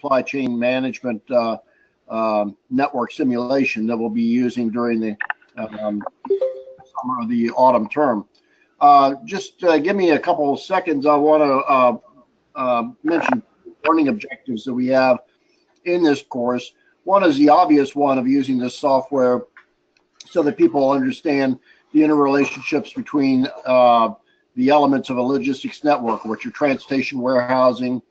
supply chain management network simulation that we'll be using during the summer or the autumn term. Just give me a couple of seconds. I want to mention learning objectives that we have in this course. One is the obvious one of using this software so that people understand the interrelationships between the elements of a logistics network, which are transportation, warehousing,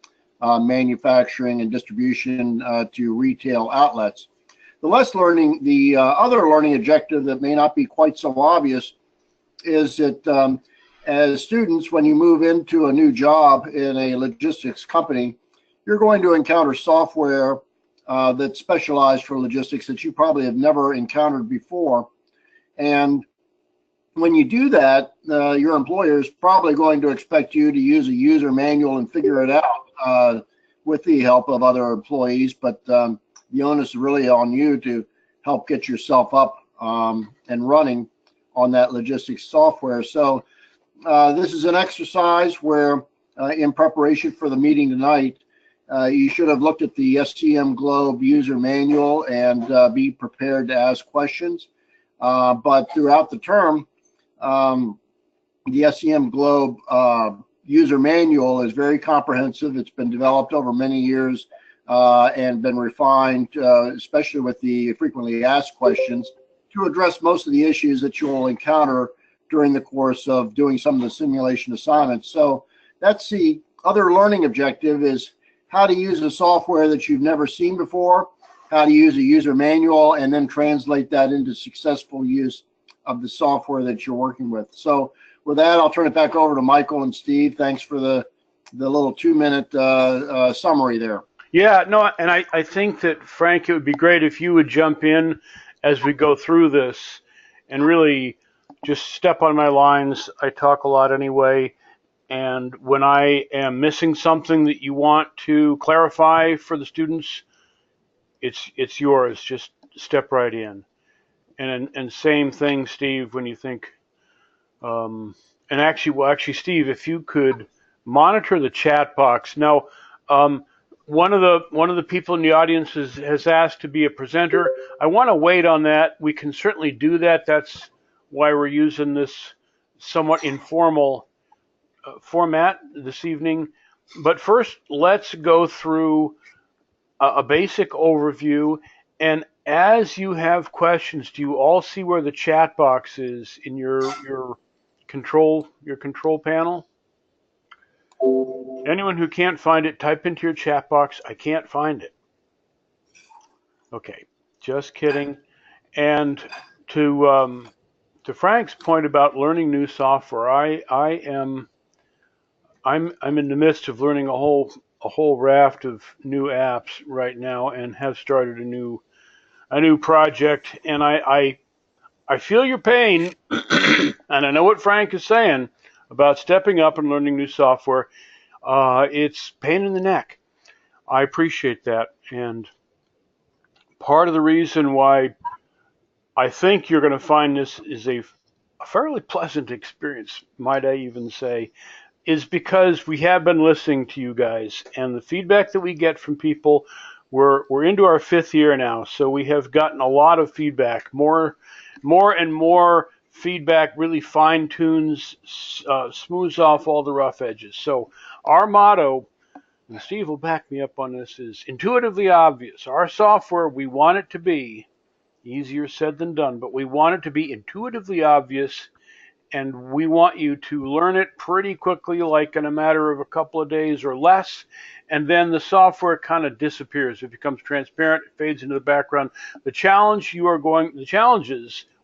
manufacturing, and distribution to retail outlets. The other learning objective that may not be quite so obvious is that as students, when you move into a new job in a logistics company, you're going to encounter software that's specialized for logistics that you probably have never encountered before. And when you do that, your employer is probably going to expect you to use a user manual and figure it out with the help of other employees. But the onus is really on you to help get yourself up and running on that logistics software. So this is an exercise where in preparation for the meeting tonight, you should have looked at the SCM Globe user manual and be prepared to ask questions. But throughout the term, the SCM Globe user manual is very comprehensive. It's been developed over many years and been refined, especially with the frequently asked questions, to address most of the issues that you will encounter during the course of doing some of the simulation assignments. So that's the other learning objective, is how to use a software that you've never seen before, how to use a user manual, and then translate that into successful use of the software that you're working with. So with that, I'll turn it back over to Michael and Steve. Thanks for the little 2-minute summary there. Yeah, no, and I think that, Frank, it would be great if you would jump in as we go through this and really just step on my lines. I talk a lot anyway, and when I am missing something that you want to clarify for the students, it's yours. Just step right in. And same thing, Steve, when you think, and actually, Steve, if you could monitor the chat box. Now, one of the people in the audience has asked to be a presenter. I want to wait on that. We can certainly do that. That's why we're using this somewhat informal format this evening. But first, let's go through a basic overview. And as you have questions, do you all see where the chat box is in your control panel? Anyone who can't find it, type into your chat box, "I can't find it." Okay, just kidding. And to Frank's point about learning new software, I'm in the midst of learning a whole raft of new apps right now, and have started a new project. And I feel your pain, and I know what Frank is saying about stepping up and learning new software. It's pain in the neck. I appreciate that. And part of the reason why I think you're going to find this is a fairly pleasant experience, might I even say, is because we have been listening to you guys, and the feedback that we get from people, we're into our 5th year now, so we have gotten a lot of feedback. More and more feedback really fine-tunes, smooths off all the rough edges. So our motto, and Steve will back me up on this, is intuitively obvious. Our software, we want it to be easier said than done, but we want it to be intuitively obvious, and we want you to learn it pretty quickly, like in a matter of a couple of days or less, and then the software kind of disappears. It becomes transparent, it fades into the background. The challenges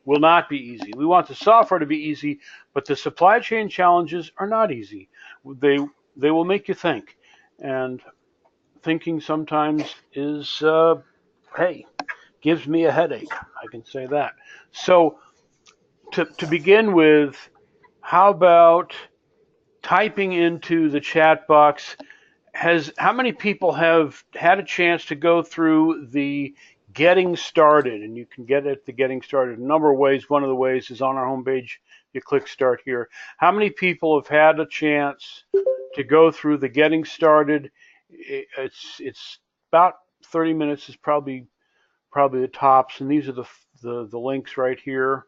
will not be easy. We want the software to be easy, but the supply chain challenges are not easy. They will make you think, and thinking sometimes is, hey, gives me a headache. I can say that. So to begin with, how about typing into the chat box? How many people have had a chance to go through the Getting Started? And you can get at the Getting Started a number of ways. One of the ways is on our homepage. You click Start Here. How many people have had a chance to go through the Getting Started? It's about 30 minutes is probably the tops, and these are the links right here.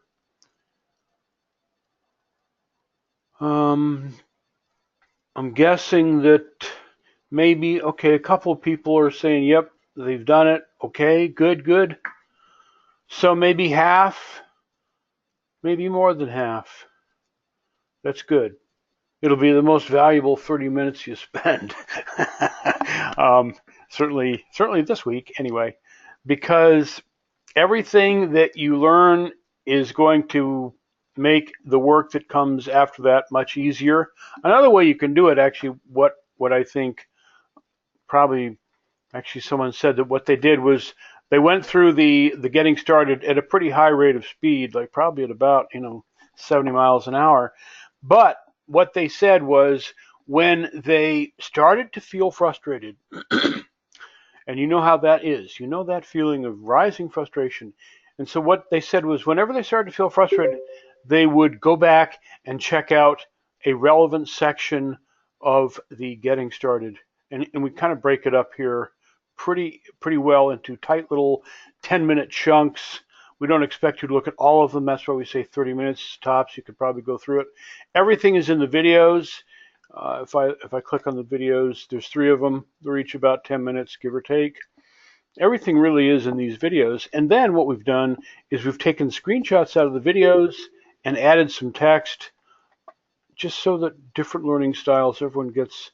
I'm guessing that maybe, okay, a couple of people are saying, yep, they've done it. Okay, good. So maybe half, maybe more than half. That's good. It'll be the most valuable 30 minutes you spend. Certainly this week anyway, because everything that you learn is going to make the work that comes after that much easier. Another way you can do it, actually, what I think probably, actually someone said that what they did was they went through the getting started at a pretty high rate of speed, like probably at about 70 miles an hour. But what they said was when they started to feel frustrated, and you know how that is, that feeling of rising frustration. And so what they said was whenever they started to feel frustrated, they would go back and check out a relevant section of the getting started. And we kind of break it up here pretty well into tight little 10-minute chunks. We don't expect you to look at all of them. That's why we say 30 minutes tops. You could probably go through it. Everything is in the videos. If I click on the videos, there's 3 of them. They're each about 10 minutes, give or take. Everything really is in these videos. And then what we've done is we've taken screenshots out of the videos and added some text, just so that different learning styles, everyone gets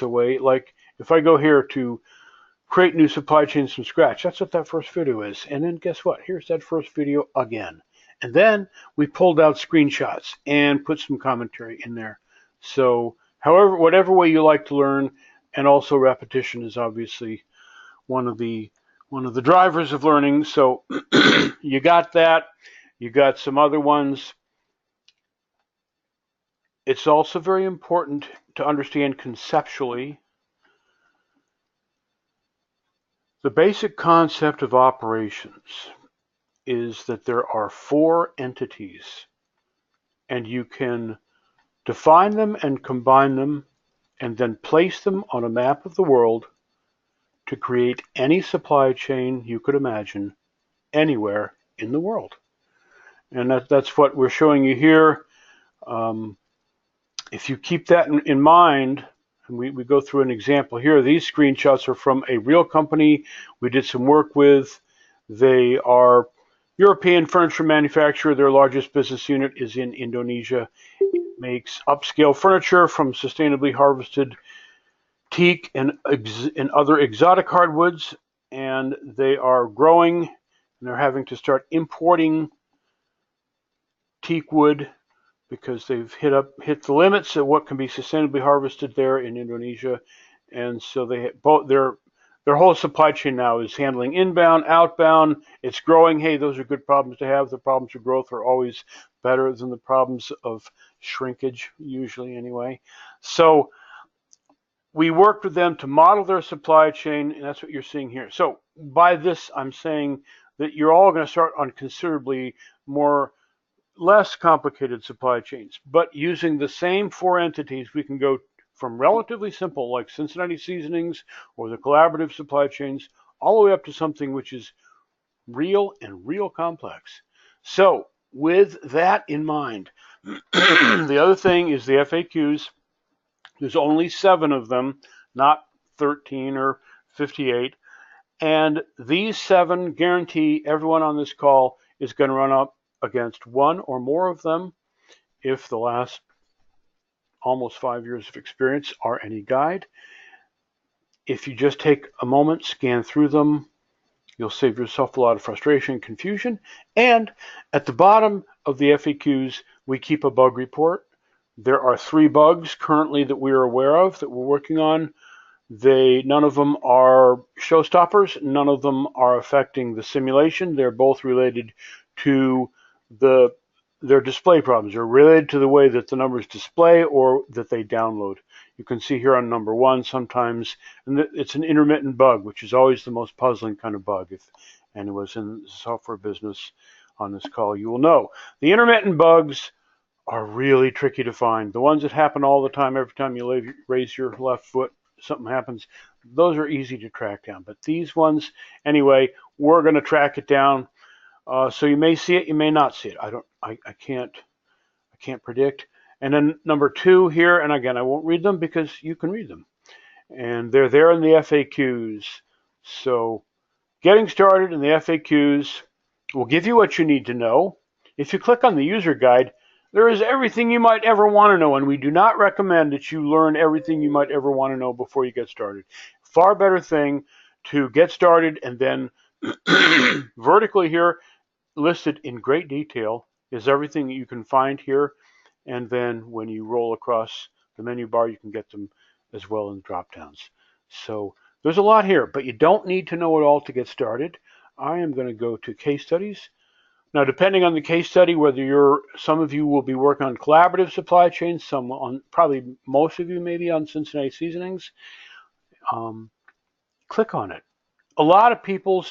away. Like if I go here to create new supply chains from scratch, that's what that first video is. And then guess what? Here's that first video again. And then we pulled out screenshots and put some commentary in there. So whatever way you like to learn, and also repetition is obviously one of the drivers of learning. So you got that. You got some other ones. It's also very important to understand conceptually the basic concept of operations is that there are 4 entities, and you can define them and combine them and then place them on a map of the world to create any supply chain you could imagine anywhere in the world. And that's what we're showing you here. If you keep that in mind, and we go through an example here, these screenshots are from a real company we did some work with. They are European furniture manufacturer. Their largest business unit is in Indonesia. It makes upscale furniture from sustainably harvested teak and other exotic hardwoods, and they are growing, and they're having to start importing teak wood because they've hit the limits of what can be sustainably harvested there in Indonesia. And so their whole supply chain now is handling inbound, outbound. It's growing. Hey, those are good problems to have. The problems of growth are always better than the problems of shrinkage, usually anyway. So we worked with them to model their supply chain, and that's what you're seeing here. So by this, I'm saying that you're all going to start on considerably less complicated supply chains. But using the same 4 entities, we can go from relatively simple, like Cincinnati Seasonings or the collaborative supply chains, all the way up to something which is real complex. So with that in mind, the other thing is the FAQs. There's only 7 of them, not 13 or 58. And these 7 guarantee everyone on this call is going to run up against one or more of them if the last almost 5 years of experience are any guide. If you just take a moment, scan through them, you'll save yourself a lot of frustration and confusion. And at the bottom of the FAQs, we keep a bug report. There are 3 bugs currently that we are aware of that we're working on. None of them are showstoppers. None of them are affecting the simulation. They're both related to their display problems. They're related to the way that the numbers display or that they download. You can see here on number 1 sometimes, and it's an intermittent bug, which is always the most puzzling kind of bug. If anyone's in the software business on this call, you will know. The intermittent bugs are really tricky to find. The ones that happen all the time, every time you raise your left foot, something happens, those are easy to track down. But these ones, anyway, we're going to track it down. So you may see it, you may not see it. I can't predict. And then number 2 here, and again, I won't read them because you can read them. And they're there in the FAQs. So getting started in the FAQs will give you what you need to know. If you click on the user guide, there is everything you might ever want to know, and we do not recommend that you learn everything you might ever want to know before you get started. Far better thing to get started, and then vertically here, listed in great detail, is everything that you can find here. And then when you roll across the menu bar, you can get them as well in drop downs. So there's a lot here, but you don't need to know it all to get started. I am going to go to case studies. Now, depending on the case study, whether some of you will be working on collaborative supply chains, some on, probably most of you maybe on Cincinnati Seasonings, click on it. A lot of people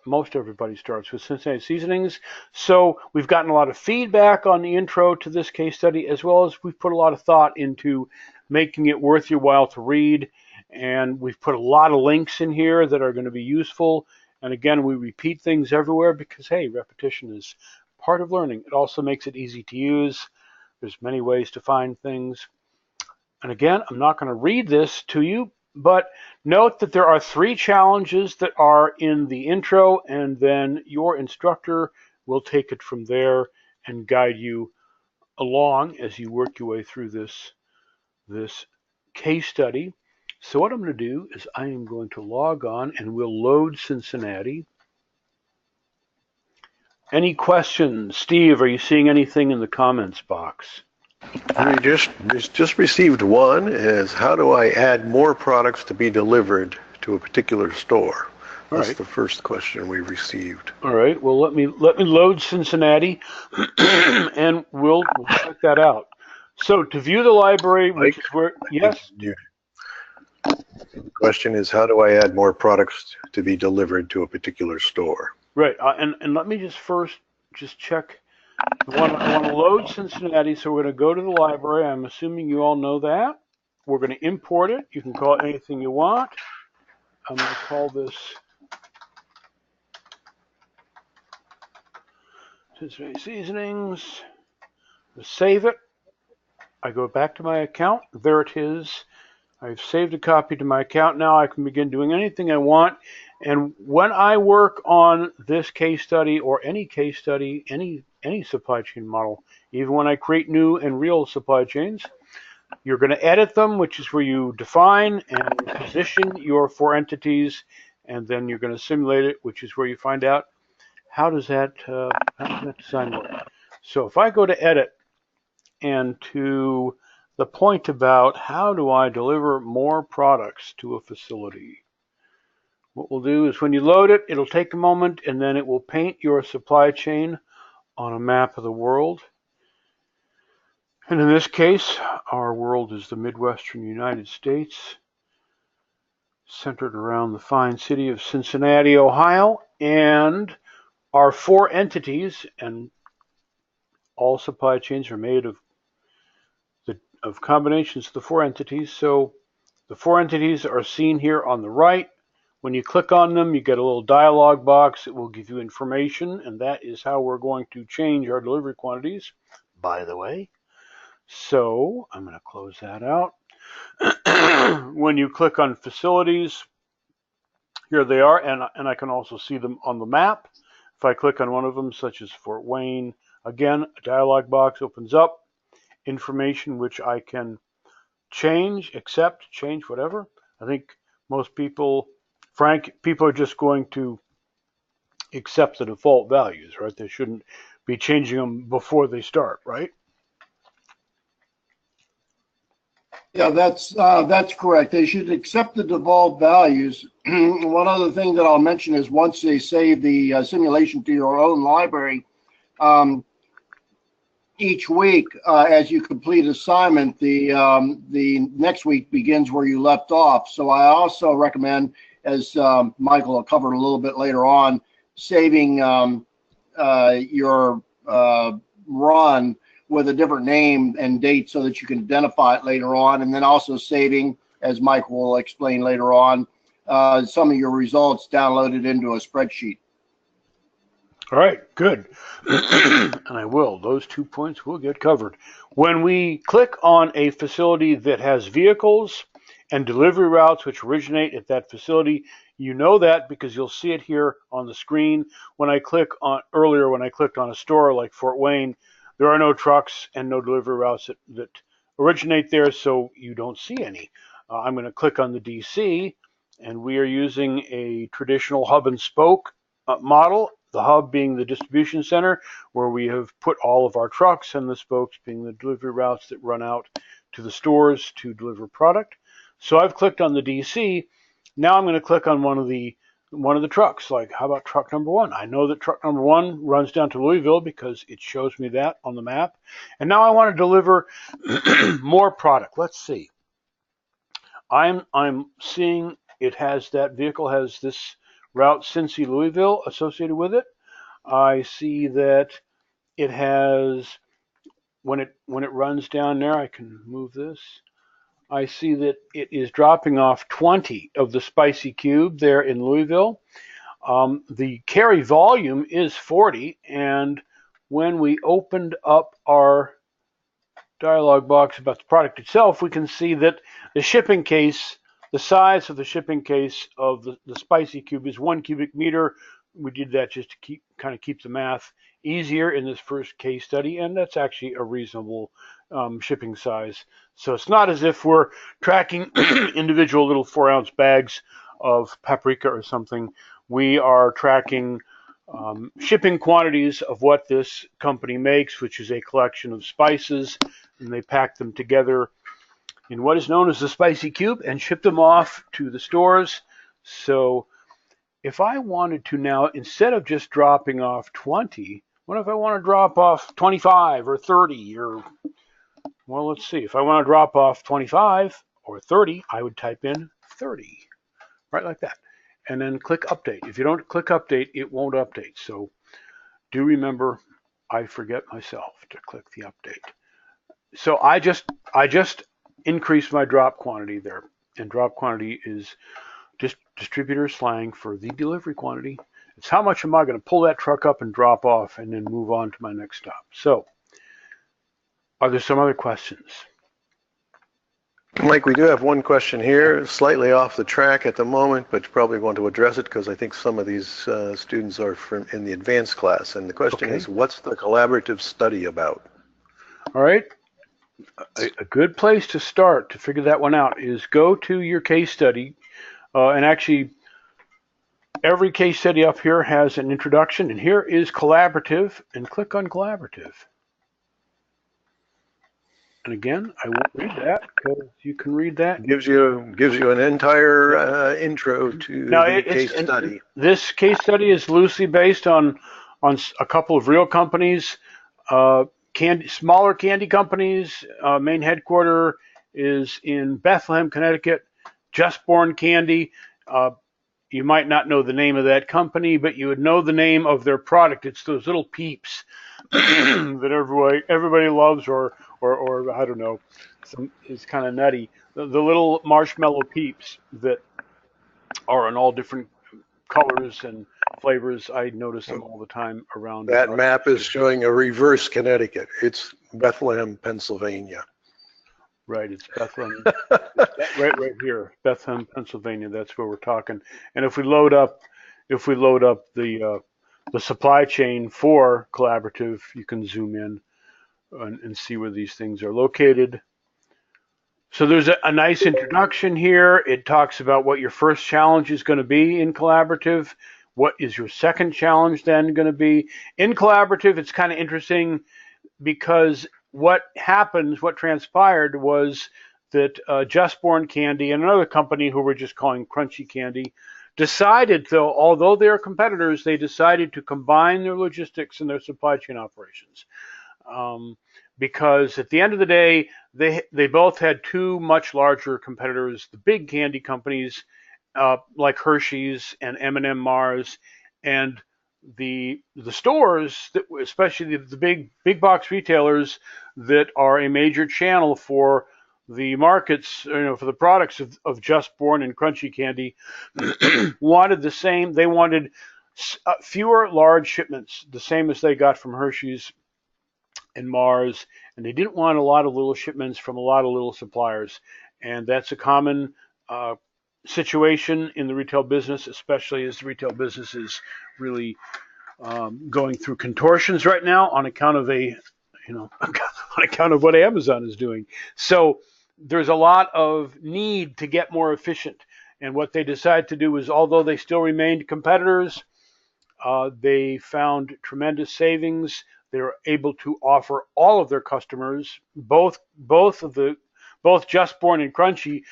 most everybody starts with Cincinnati Seasonings. So we've gotten a lot of feedback on the intro to this case study, as well as we've put a lot of thought into making it worth your while to read. And we've put a lot of links in here that are going to be useful. And again, we repeat things everywhere because, hey, repetition is part of learning. It also makes it easy to use. There's many ways to find things. And again, I'm not going to read this to you, but note that there are 3 challenges that are in the intro, and then your instructor will take it from there and guide you along as you work your way through this case study. So what I'm going to do is I am going to log on and we'll load Cincinnati. Any questions? Steve, are you seeing anything in the comments box? We just received one, is how do I add more products to be delivered to a particular store? That's the first question we received. All right. Well, let me load Cincinnati, and we'll check that out. So to view the library, which is where, yes? The question is, how do I add more products to be delivered to a particular store? Right. And let me just first check. I want to load Cincinnati, so we're going to go to the library. I'm assuming you all know that. We're going to import it. You can call it anything you want. I'm going to call this Cincinnati Seasonings. Save it. I go back to my account. There it is. I've saved a copy to my account. Now I can begin doing anything I want. And when I work on this case study or any case study, any supply chain model, even when I create new and real supply chains, you're going to edit them, which is where you define and position your 4 entities, and then you're going to simulate it, which is where you find out how does that design work. So if I go to edit and to the point about how do I deliver more products to a facility, what we'll do is when you load it, it'll take a moment, and then it will paint your supply chain on a map of the world. And in this case, our world is the Midwestern United States, centered around the fine city of Cincinnati, Ohio, and our 4 entities, and all supply chains are made of combinations of the 4 entities. So the 4 entities are seen here on the right. When you click on them, you get a little dialog box that will give you information, and that is how we're going to change our delivery quantities, by the way. So I'm going to close that out. When you click on facilities, here they are, and I can also see them on the map. If I click on one of them, such as Fort Wayne, again, a dialog box opens up, information which I can change, accept, change, whatever. I think most people, Frank, people are just going to accept the default values, right? They shouldn't be changing them before they start, right? Yeah, that's correct. They should accept the default values. One other thing that I'll mention is once they save the simulation to your own library, each week as you complete assignment, the next week begins where you left off. So I also recommend, as Michael will cover a little bit later on, saving your run with a different name and date so that you can identify it later on, and then also saving as Mike will explain later on, some of your results downloaded into a spreadsheet. All right, good. And I will. Those 2 points will get covered. When we click on a facility that has vehicles and delivery routes which originate at that facility, you know that because you'll see it here on the screen. When I clicked on a store like Fort Wayne, there are no trucks and no delivery routes that originate there, so you don't see any. I'm going to click on the DC, and we are using a traditional hub and spoke model, the hub being the distribution center where we have put all of our trucks, and the spokes being the delivery routes that run out to the stores to deliver product. So I've clicked on the DC. Now I'm going to click on one of the trucks. Like, how about truck number 1? I know that truck number 1 runs down to Louisville because it shows me that on the map. And now I want to deliver more product. Let's see. I'm seeing that vehicle has this route Cincy Louisville associated with it. I see that it has, when it runs down there, I can move this. I see that it is dropping off 20 of the spicy cube there in Louisville. The carry volume is 40, and when we opened up our dialog box about the product itself, we can see that the shipping case, the size of the shipping case of the spicy cube is 1 cubic meter. We did that just to keep the math easier in this first case study, and that's actually a reasonable shipping size. So it's not as if we're tracking individual little 4-ounce bags of paprika or something. We are tracking shipping quantities of what this company makes, which is a collection of spices, and they pack them together in what is known as the spicy cube and ship them off to the stores. So if I wanted to now, instead of just dropping off 20, what if I want to drop off 25 or 30 or, well, let's see. If I want to drop off 25 or 30, I would type in 30, right like that, and then click update. If you don't click update, it won't update. So do remember, I forget myself to click the update. So I just increased my drop quantity there, and drop quantity is just distributor slang for the delivery quantity. It's how much am I going to pull that truck up and drop off and then move on to my next stop. So are there some other questions? Mike, we do have one question here, slightly off the track at the moment, but you probably want to address it because I think some of these students are in the advanced class. And the question is, what's the collaborative study about? All right. A good place to start to figure that one out is go to your case study. And actually, every case study up here has an introduction. And here is collaborative, and click on collaborative. And again, I won't read that because you can read that. Gives you an entire intro to the case study. This case study is loosely based on a couple of real companies, smaller candy companies. Main headquarter is in Bethlehem, Connecticut. Just Born Candy. You might not know the name of that company, but you would know the name of their product. It's those little peeps that everybody loves, or I don't know, it's kind of nutty. The little marshmallow peeps that are in all different colors and flavors. I notice them all the time around. That map is showing a reverse Connecticut. It's Bethlehem, Pennsylvania. Right, it's Bethlehem, right here, Bethlehem, Pennsylvania. That's where we're talking. And if we load up the supply chain for collaborative, you can zoom in and see where these things are located. So there's a nice introduction here. It talks about what your first challenge is going to be in collaborative. What is your second challenge then going to be? In collaborative, it's kind of interesting because what transpired was that Just Born Candy and another company who we're just calling Crunchy Candy decided, though, although they're competitors, they decided to combine their logistics and their supply chain operations. Because at the end of the day, they both had two much larger competitors, the big candy companies like Hershey's and M&M Mars, and the stores, especially the big box retailers that are a major channel for the markets, for the products of Just Born and Crunchy Candy wanted the same. They wanted fewer large shipments, the same as they got from Hershey's and Mars, and they didn't want a lot of little shipments from a lot of little suppliers. And that's a common situation in the retail business, especially as the retail business is really going through contortions right now on account of on account of what Amazon is doing. So there's a lot of need to get more efficient. And what they decided to do is, although they still remained competitors, they found tremendous savings. They were able to offer all of their customers, both Just Born and Crunchy,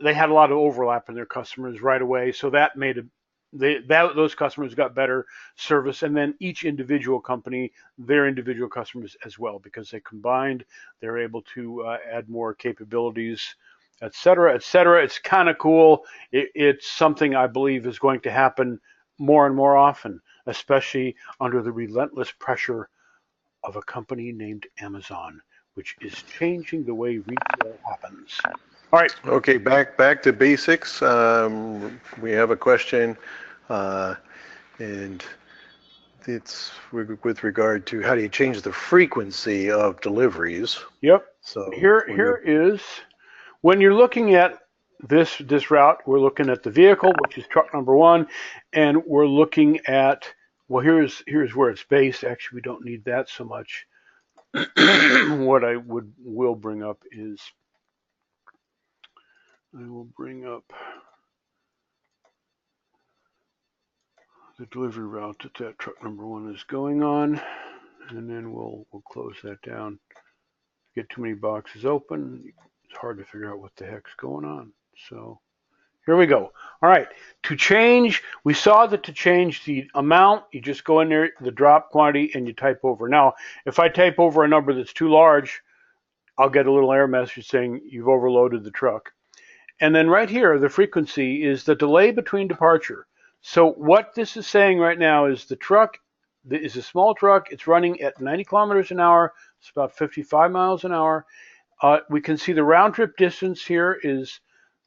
they had a lot of overlap in their customers right away. So that made those customers got better service, and then each individual company, their individual customers as well, because they combined, they're able to add more capabilities, et cetera, et cetera. It's kind of cool. It's something I believe is going to happen more and more often, especially under the relentless pressure of a company named Amazon, which is changing the way retail happens. All right. Okay, back to basics. We have a question, and it's with regard to how do you change the frequency of deliveries? Yep. So here is, when you're looking at this route, we're looking at the vehicle, which is truck number 1, and we're looking at, well, here's where it's based. Actually, we don't need that so much. What I will bring up is, I will bring up the delivery route that truck number 1 is going on, and then we'll close that down. Get too many boxes open, it's hard to figure out what the heck's going on. So here we go. All right, to change, we saw that to change the amount, you just go in there, the drop quantity, and you type over. Now, if I type over a number that's too large, I'll get a little error message saying you've overloaded the truck. And then right here, the frequency is the delay between departure. So what this is saying right now is the truck is a small truck. It's running at 90 kilometers an hour. It's about 55 miles an hour. We can see the round trip distance here is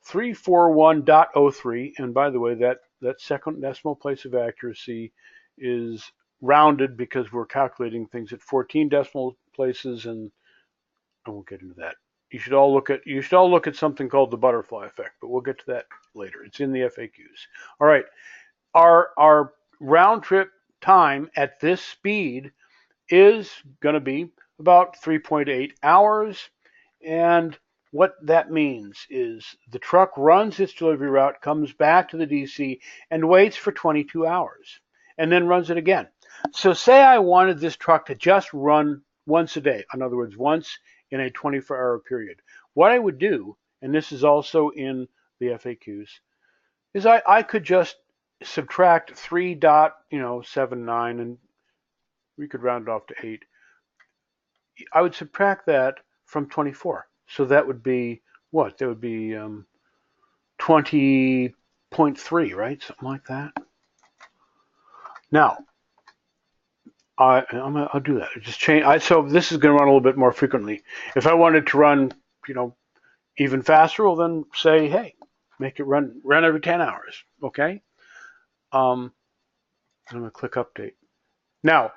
341.03. And by the way, that second decimal place of accuracy is rounded because we're calculating things at 14 decimal places, and I won't get into that. You should all look at something called the butterfly effect, but we'll get to that later. It's in the FAQs. All right, our round trip time at this speed is going to be about 3.8 hours, and what that means is the truck runs its delivery route, comes back to the DC, and waits for 22 hours, and then runs it again. So say I wanted this truck to just run once a day, in other words, once in a 24-hour period. What I would do, and this is also in the FAQs, is I could just subtract 3.79, and we could round it off to 8. I would subtract that from 24. So that would be what? That would be 20.3, right? Something like that. Now, I'll do that. Just change. So this is going to run a little bit more frequently. If I wanted to run, even faster, well, then say, hey, make it run every 10 hours. Okay. I'm going to click update. Now,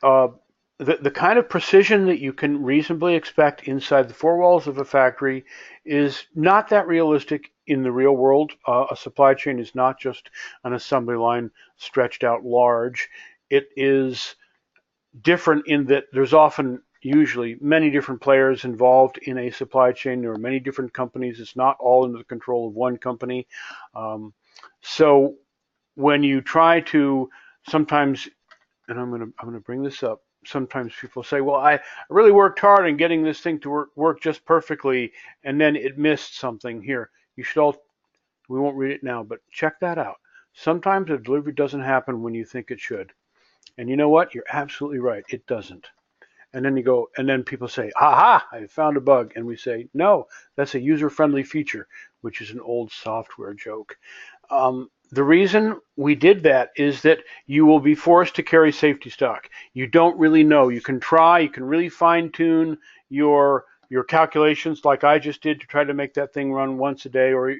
the kind of precision that you can reasonably expect inside the 4 walls of a factory is not that realistic in the real world. A supply chain is not just an assembly line stretched out large. It is different in that there's usually many different players involved in a supply chain. There are many different companies. It's not all under the control of one company. So when you try to sometimes, and I'm going to bring this up, sometimes people say, well, I really worked hard in getting this thing to work just perfectly, and then it missed something here. We won't read it now, but check that out. Sometimes a delivery doesn't happen when you think it should. And you know what? You're absolutely right. It doesn't. And then people say, aha, I found a bug. And we say, no, that's a user-friendly feature, which is an old software joke. The reason we did that is that you will be forced to carry safety stock. You don't really know. You can try, you can really fine-tune your your calculations like I just did to try to make that thing run once a day, or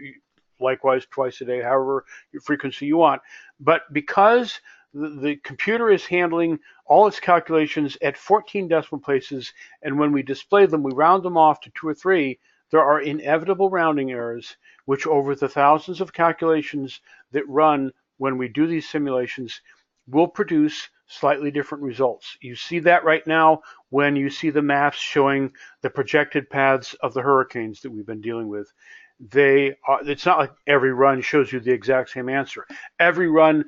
likewise twice a day, however your frequency you want. But because the computer is handling all its calculations at 14 decimal places, and when we display them, we round them off to 2 or 3, there are inevitable rounding errors, which over the thousands of calculations that run when we do these simulations will produce slightly different results. You see that right now when you see the maps showing the projected paths of the hurricanes that we've been dealing with. It's not like every run shows you the exact same answer. Every run,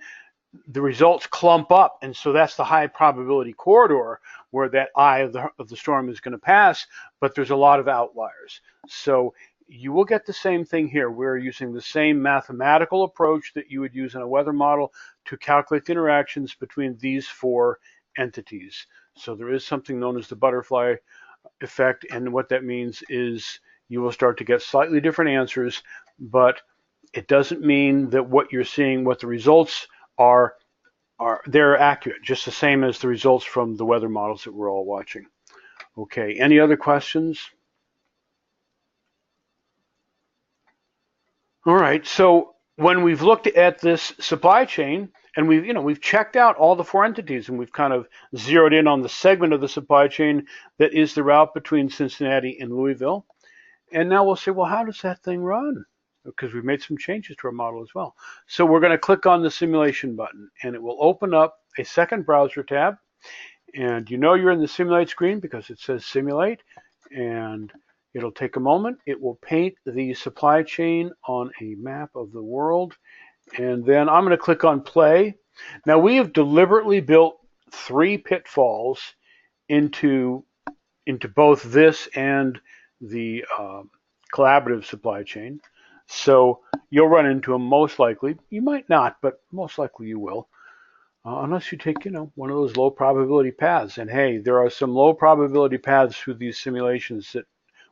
the results clump up, and so that's the high probability corridor where that eye of the storm is going to pass, but there's a lot of outliers. So you will get the same thing here. We're using the same mathematical approach that you would use in a weather model to calculate the interactions between these 4 entities. So there is something known as the butterfly effect, and what that means is you will start to get slightly different answers, but it doesn't mean that what you're seeing, what the results are they're accurate, just the same as the results from the weather models that we're all watching. Okay, any other questions? All right, so when we've looked at this supply chain and we've checked out all the 4 entities, and we've kind of zeroed in on the segment of the supply chain that is the route between Cincinnati and Louisville. And now we'll say, well, how does that thing run? Because we've made some changes to our model as well. So we're going to click on the simulation button, and it will open up a second browser tab. And you know you're in the simulate screen because it says simulate, and it'll take a moment. It will paint the supply chain on a map of the world, and then I'm going to click on play. Now we have deliberately built 3 pitfalls into both this and the collaborative supply chain. So you'll run into them most likely. You might not, but most likely you will. Unless you take, one of those low probability paths. And hey, there are some low probability paths through these simulations that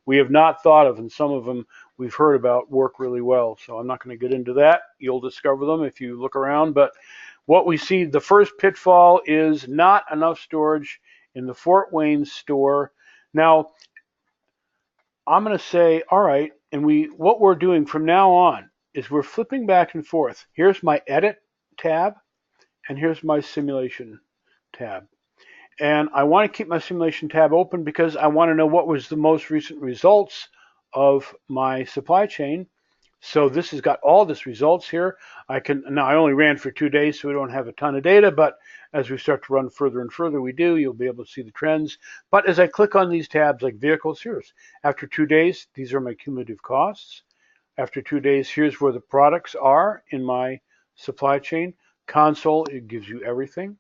we have not thought of, and some of them we've heard about work really well. So I'm not going to get into that. You'll discover them if you look around. But what we see, the first pitfall is not enough storage in the Fort Wayne store. Now, I'm going to say, all right, and what we're doing from now on is we're flipping back and forth. Here's my edit tab, and here's my simulation tab. And I want to keep my simulation tab open because I want to know what was the most recent results of my supply chain. So this has got all this results here. Now I only ran for 2 days, so we don't have a ton of data, but as we start to run further and further, you'll be able to see the trends. But as I click on these tabs like vehicles, after 2 days, these are my cumulative costs. After 2 days, here's where the products are in my supply chain. Console, it gives you everything.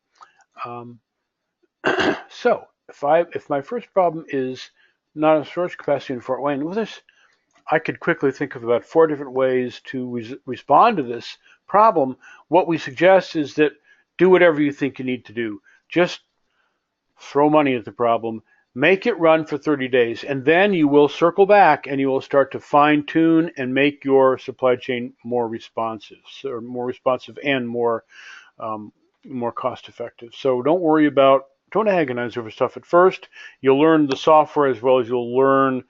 So if my first problem is not a storage capacity in Fort Wayne, I could quickly think of about 4 different ways to respond to this problem. What we suggest is that do whatever you think you need to do. Just throw money at the problem, make it run for 30 days, and then you will circle back and you will start to fine tune and make your supply chain more responsive, and more cost effective. So don't agonize over stuff at first. You'll learn the software as well as you'll learn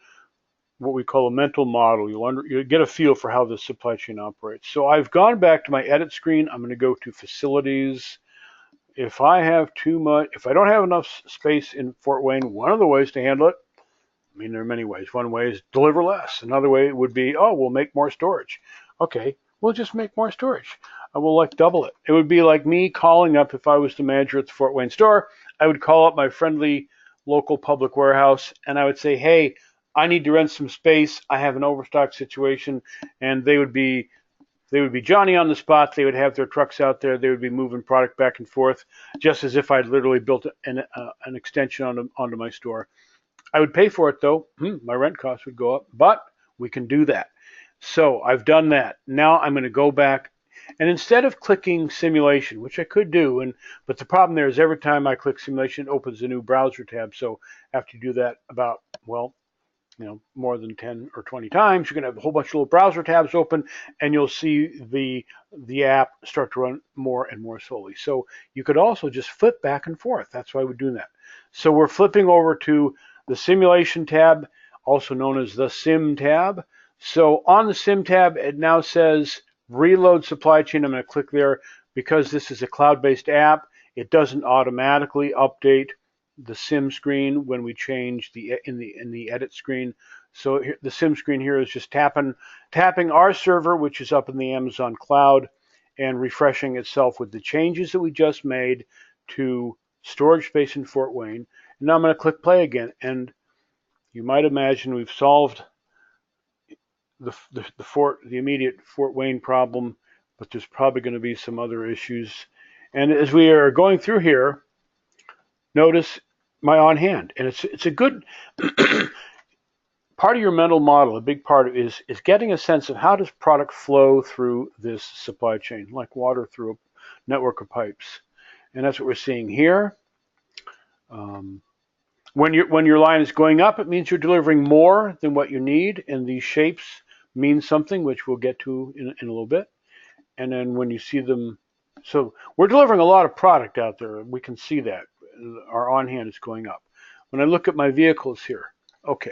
what we call a mental model. You'll get a feel for how the supply chain operates. So I've gone back to my edit screen. I'm going to go to facilities. If I don't have enough space in Fort Wayne, one of the ways to handle it, there are many ways. One way is deliver less. Another way would be, we'll make more storage. Okay, we'll just make more storage. I will double it. It would be like me calling up, if I was the manager at the Fort Wayne store, I would call up my friendly local public warehouse and I would say, hey, I need to rent some space. I have an overstock situation, and they would be Johnny on the spot. They would have their trucks out there. They would be moving product back and forth, just as if I'd literally built an extension onto my store. I would pay for it though. My rent costs would go up, but we can do that. So I've done that. Now I'm going to go back, and instead of clicking simulation, which I could do, but the problem there is every time I click simulation, it opens a new browser tab. So after you do that about more than 10 or 20 times, you're going to have a whole bunch of little browser tabs open, and you'll see the app start to run more and more slowly. So you could also just flip back and forth. That's why we're doing that. So we're flipping over to the simulation tab. also known as the SIM tab. So on the SIM tab, it now says reload supply chain. I'm going to click there. Because this is a cloud-based app, it doesn't automatically update the SIM screen when we change in the edit screen. So here, the SIM screen here is just tapping our server, which is up in the Amazon cloud, and refreshing itself with the changes that we just made to storage space in Fort Wayne. And now I'm going to click play again, and you might imagine we've solved the immediate Fort Wayne problem, but there's probably going to be some other issues. And as we are going through here, notice my on hand, and it's a good part of your mental model. A big part is getting a sense of how does product flow through this supply chain, like water through a network of pipes, and that's what we're seeing here. When your line is going up, it means you're delivering more than what you need, and these shapes mean something, which we'll get to in a little bit. And then when you see them, so we're delivering a lot of product out there. We can see that. Our on hand is going up. When I look at my vehicles here, okay,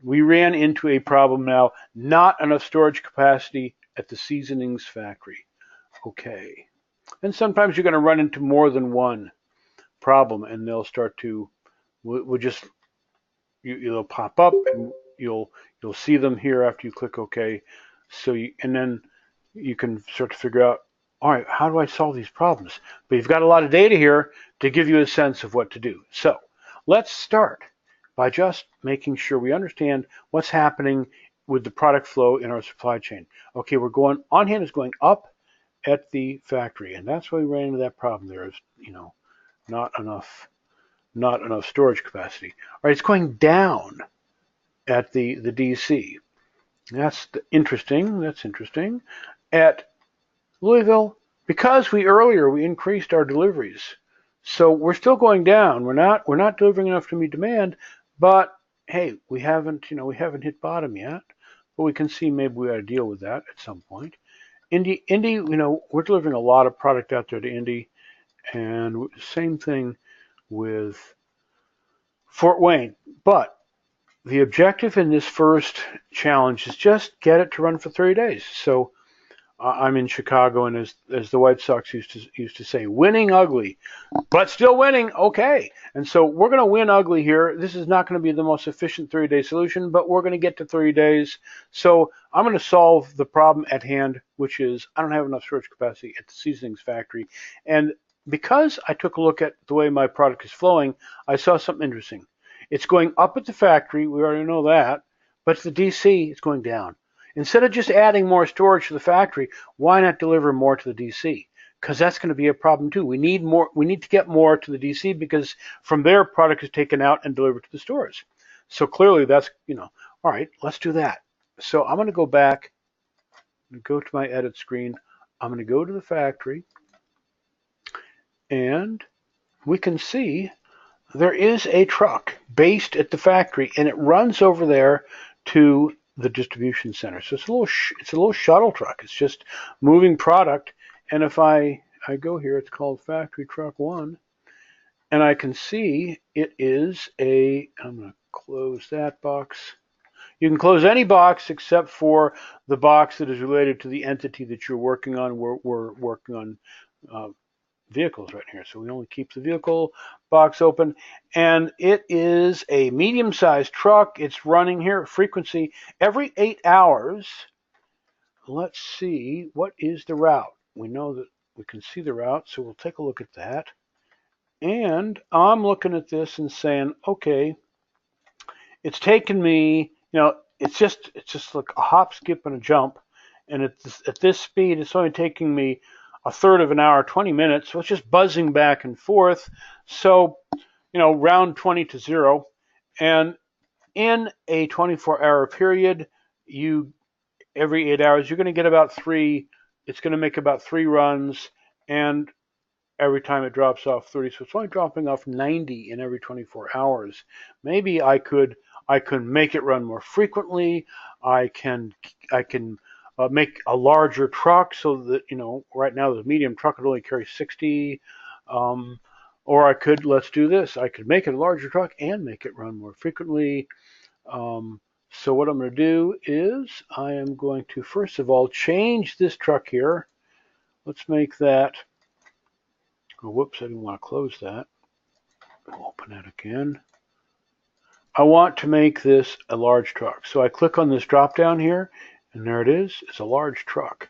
we ran into a problem now, not enough storage capacity at the Seasonings factory. Okay. And sometimes you're going to run into more than one problem, and they'll start to, they'll pop up, and you'll see them here after you click OK. So and then you can start to figure out, all right, how do I solve these problems? But you've got a lot of data here to give you a sense of what to do. So let's start by just making sure we understand what's happening with the product flow in our supply chain. Okay, on hand is going up at the factory, and that's why we ran into that problem. There is, not enough storage capacity. All right, it's going down at the DC. That's interesting. That's interesting. At Louisville, because we increased our deliveries, so we're still going down. We're not delivering enough to meet demand, but hey, we haven't hit bottom yet. But we can see maybe we ought to deal with that at some point. Indy, we're delivering a lot of product out there to Indy, and same thing with Fort Wayne. But the objective in this first challenge is just get it to run for 30 days. So I'm in Chicago, and as the White Sox used to say, winning ugly, but still winning. Okay, and so we're going to win ugly here. This is not going to be the most efficient 30-day solution, but we're going to get to 30 days. So I'm going to solve the problem at hand, which is I don't have enough storage capacity at the Seasonings factory. And because I took a look at the way my product is flowing, I saw something interesting. It's going up at the factory. We already know that, but at the DC, it's going down. Instead of just adding more storage to the factory, why not deliver more to the DC? Because that's going to be a problem too. We need to get more to the DC because from there, product is taken out and delivered to the stores. So clearly that's, all right, let's do that. So I'm going to go back and go to my edit screen. I'm going to go to the factory, and we can see there is a truck based at the factory, and it runs over there to the distribution center. So it's a little shuttle truck. It's just moving product. And if I go here, it's called Factory Truck 1, and I can see it is I'm going to close that box. You can close any box except for the box that is related to the entity that you're working on. We're working on vehicles right here, so we only keep the vehicle box open, and it is a medium-sized truck. It's running here frequency every 8 hours. Let's see, what is the route? We know that we can see the route, so we'll take a look at that. And I'm looking at this and saying, okay, it's taken me, it's just like a hop, skip, and a jump, and at this speed, it's only taking me a third of an hour, 20 minutes. So it's just buzzing back and forth. So, round 20 to 0. And in a 24-hour period, every 8 hours, you're going to get about 3. It's going to make about 3 runs. And every time it drops off 30. So it's only dropping off 90 in every 24 hours. Maybe I could make it run more frequently. I can make a larger truck so that, right now the medium truck would only carry 60. Or let's do this. I could make it a larger truck and make it run more frequently. So what I'm going to do is I am going to, first of all, change this truck here. Let's make that, oh, whoops, I didn't want to close that. Open that again. I want to make this a large truck. So I click on this drop down here, and there it is. It's a large truck.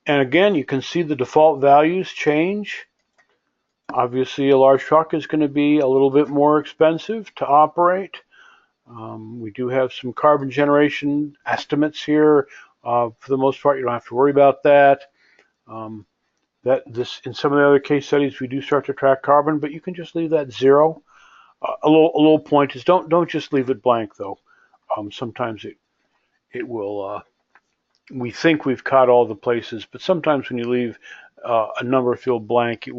And again, you can see the default values change. Obviously, a large truck is going to be a little bit more expensive to operate. We do have some carbon generation estimates here. For the most part, you don't have to worry about that. In some of the other case studies, we do start to track carbon, but you can just leave that 0. A little point is don't just leave it blank though. Sometimes it will. We think we've caught all the places, but sometimes when you leave a number field blank,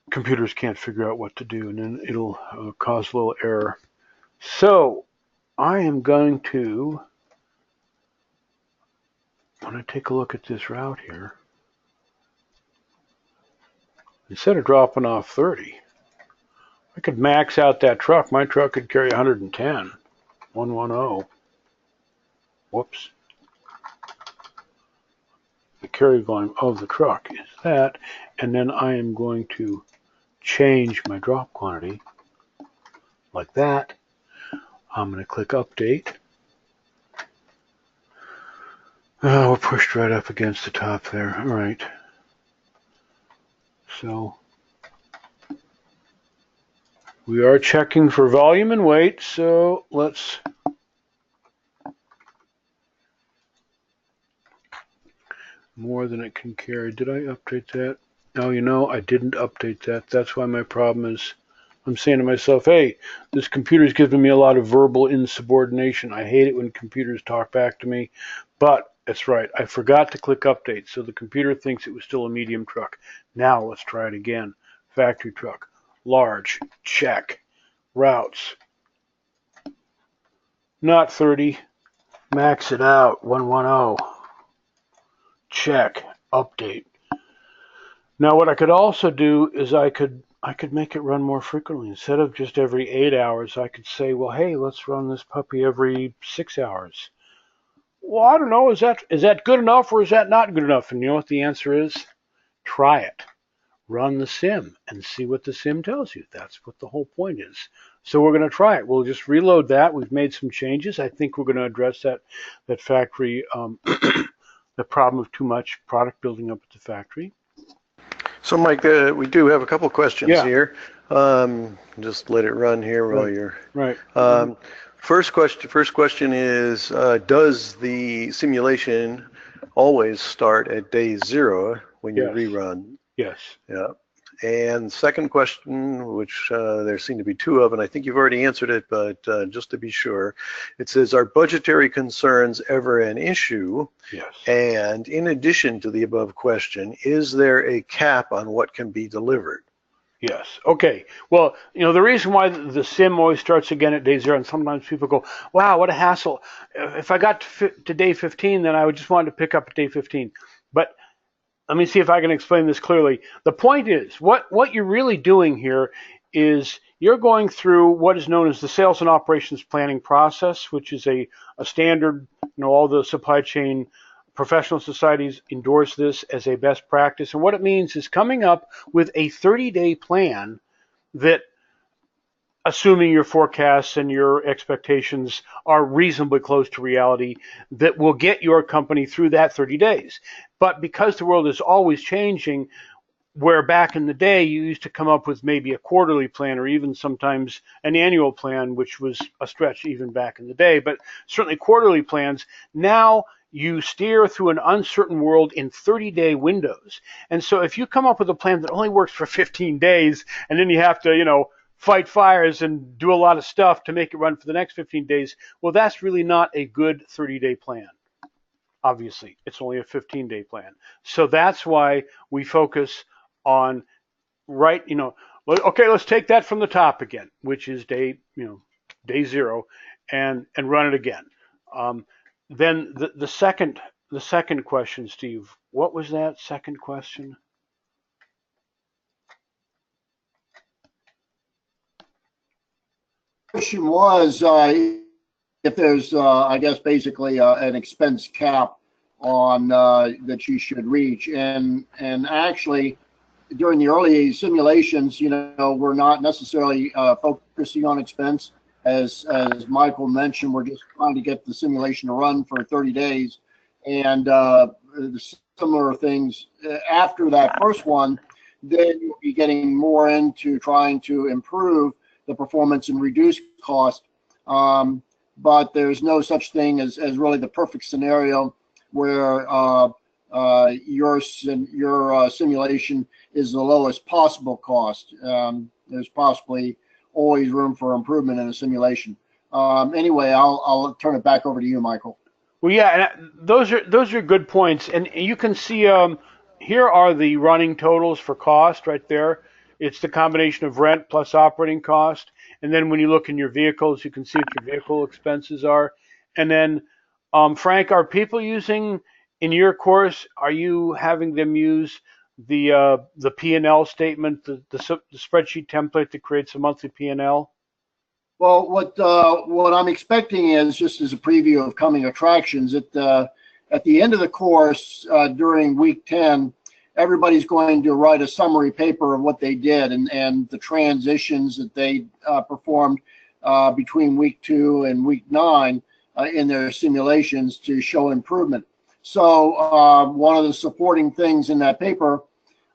computers can't figure out what to do, and then it'll cause a little error. So I am going to, when I take a look at this route here, instead of dropping off 30, I could max out that truck. My truck could carry 110, 110. Whoops. The carry volume of the truck is that, and then I am going to change my drop quantity like that. I'm going to click update. We're pushed right up against the top there. All right. So we are checking for volume and weight, so let's more than it can carry. Did I update that? No, I didn't update that. That's why my problem is I'm saying to myself, hey, this computer's giving me a lot of verbal insubordination. I hate it when computers talk back to me, but that's right. I forgot to click update, so the computer thinks it was still a medium truck. Now let's try it again. Factory truck, large, check. Routes, not 30. Max it out, 110. Check, update. Now what I could also do is I could make it run more frequently. Instead of just every 8 hours, I could say, well, hey, let's run this puppy every 6 hours. Well, I don't know, is that good enough or is that not good enough? And you know what the answer is? Try it. Run the sim and see what the sim tells you. That's what the whole point is. So we're going to try it. We'll just reload that. We've made some changes. I think we're going to address that factory, the problem of too much product building up at the factory. So, Mike, we do have a couple questions here. Just let it run here while you're... Right. First question is, does the simulation always start at day 0 when you rerun? Yes. Yeah. And second question, which there seem to be 2 of, and I think you've already answered it, but just to be sure, it says, are budgetary concerns ever an issue? Yes. And in addition to the above question, is there a cap on what can be delivered? Yes. Okay. Well, the reason why the sim always starts again at day 0, and sometimes people go, wow, what a hassle. If I got to day 15, then I would just want to pick up at day 15. But let me see if I can explain this clearly. The point is, what you're really doing here is you're going through what is known as the sales and operations planning process, which is a standard, all the supply chain professional societies endorse this as a best practice. And what it means is coming up with a 30-day plan that, assuming your forecasts and your expectations are reasonably close to reality, that will get your company through that 30 days. But because the world is always changing, where back in the day you used to come up with maybe a quarterly plan or even sometimes an annual plan, which was a stretch even back in the day, but certainly quarterly plans, now you steer through an uncertain world in 30-day windows. And so if you come up with a plan that only works for 15 days and then you have to, fight fires and do a lot of stuff to make it run for the next 15 days, well, that's really not a good 30-day plan. Obviously, it's only a 15-day plan. So that's why we focus on okay, let's take that from the top again, which is day 0, and run it again. Then the second question, Steve, what was that second question? Question was, if there's, I guess, basically an expense cap on that you should reach. And actually, during the early simulations, we're not necessarily focusing on expense. As Michael mentioned, we're just trying to get the simulation to run for 30 days. And similar things after that first one, then you'll be getting more into trying to improve the performance and reduce cost. But there's no such thing as really the perfect scenario where your simulation is the lowest possible cost. There's possibly always room for improvement in a simulation. Anyway, I'll turn it back over to you, Michael. Well, yeah, and those are good points, and you can see here are the running totals for cost right there. It's the combination of rent plus operating cost, and then when you look in your vehicles, you can see what your vehicle expenses are. And then, Frank, are people using in your course? Are you having them use the P&L statement, the spreadsheet template that creates a monthly P&L? Well, what I'm expecting is, just as a preview of coming attractions, at the end of the course during week 10, everybody's going to write a summary paper of what they did and the transitions that they performed between week 2 and week 9 in their simulations to show improvement. So one of the supporting things in that paper